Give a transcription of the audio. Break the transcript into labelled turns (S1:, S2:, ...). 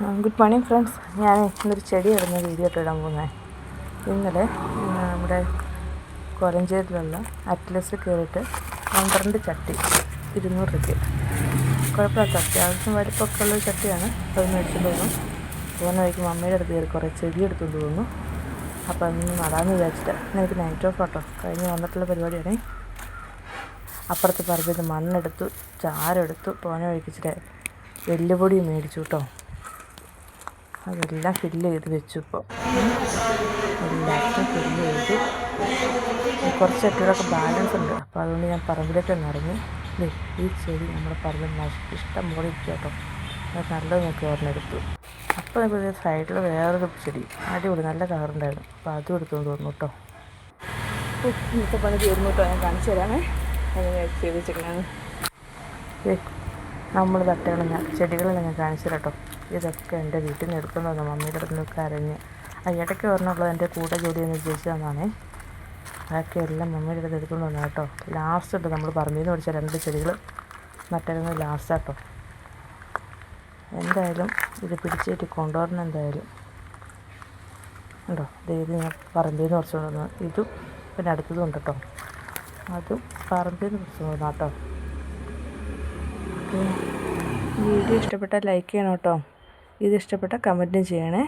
S1: Good morning friends. ഞാൻ ഇന്നൊരു ചെടി ഇടുന്ന വീഡിയോ ഇടാൻ പോകുന്നത്. ഇന്നലെ നമ്മുടെ കോലഞ്ചേരിയിലുള്ള അറ്റ്ലസിൽ കയറിയിട്ട് 12 ചട്ടി 200 രൂപയ്ക്ക്. കുഴപ്പമില്ലാത്ത അത്യാവശ്യം വലിപ്പമൊക്കെ ഉള്ളൊരു ചട്ടിയാണ്. അത് മേടിച്ചിട്ട് തോന്നും. പോകുന്ന വഴിക്ക് മമ്മിയുടെ അടുത്ത് കയറി കുറേ ചെടി എടുത്തുകൊണ്ട് തോന്നുന്നു. അപ്പോൾ അതൊന്ന് നടാമെന്ന് വിചാരിച്ചിട്ട് എനിക്ക് നൈറ്റ് ഓഫ് കേട്ടോ, കഴിഞ്ഞ് വന്നിട്ടുള്ള പരിപാടിയാണ്. അപ്പുറത്ത് പറമ്പിൽ മണ്ണെടുത്തു, ചാരെടുത്തു, പോകുന്ന വഴിക്ക് ഇച്ചിരി എല്ലുപൊടി മേടിച്ചു കേട്ടോ. അതെല്ലാം ഫില്ല് ചെയ്ത് വെച്ചു. ഇപ്പോൾ എല്ലാവർക്കും ഫില്ല് ചെയ്തു. കുറച്ച് ചട്ടികളൊക്കെ ബാലൻസ് ഉണ്ട്. അപ്പോൾ അതുകൊണ്ട് ഞാൻ പറമ്പിലേക്ക് ഇറങ്ങി. ഈ ചെടി നമ്മുടെ പറമ്പിൽ ഇഷ്ടം പോലെ ഇരിക്കും കേട്ടോ. അത് നല്ലത് നോക്കി ഓർമ്മയെടുത്തു. അപ്പോൾ നമുക്ക് സൈഡിൽ വേറൊരു ചെടി അടിപൊളി നല്ല കളറുണ്ടായിരുന്നു. അപ്പോൾ അതും എടുത്തുകൊണ്ട് തോന്നുന്നു കേട്ടോ. ഇന്നത്തെ പണി തീർന്നു കേട്ടോ. ഞാൻ കാണിച്ചു തരാമേ എങ്ങനെ ചെയ്ത് വെച്ചിരിക്കണേ. നമ്മൾ ചെടികളെല്ലാം ഞാൻ കാണിച്ചു തരാം കേട്ടോ. ഇതൊക്കെ എൻ്റെ വീട്ടിൽ നിന്ന് എടുക്കുന്നത് മമ്മിയുടെ അടുത്ത് നിന്നൊക്കെ അരഞ്ഞ് ഇടയ്ക്ക് പറഞ്ഞുള്ളത് എൻ്റെ കൂടെ ജോലിയെന്ന് ഉദ്ദേശിച്ചു തന്നാണേ. അതൊക്കെ എല്ലാം മമ്മിയുടെ അടുത്ത് എടുത്തുകൊണ്ട് വന്നാൽ കേട്ടോ. ലാസ്റ്റ് ഉണ്ട് നമ്മൾ പറമ്പിൽ നിന്ന് മേടിച്ച 2 ചെടികൾ നട്ടിരുന്നത് ലാസ്റ്റാട്ടോ. എന്തായാലും ഇത് പിടിച്ചിട്ട് കൊണ്ടുവരണം എന്തായാലും ഉണ്ടോ. ഇത് ഞാൻ പറമ്പിൽ നിന്ന് കുറച്ച് കൊണ്ടുവന്നു. ഇതും പിന്നെ അടുത്തതും ഉണ്ട് കേട്ടോ. അതും പറമ്പിൽ നിന്ന് കുറച്ച് കൊണ്ടുവന്നു കേട്ടോ. വീഡിയോ ഇഷ്ടപ്പെട്ടാൽ ലൈക്ക് ചെയ്യണം കേട്ടോ. ഇത് ഇഷ്ടപ്പെട്ടാൽ കമൻറ്റും ചെയ്യണേ.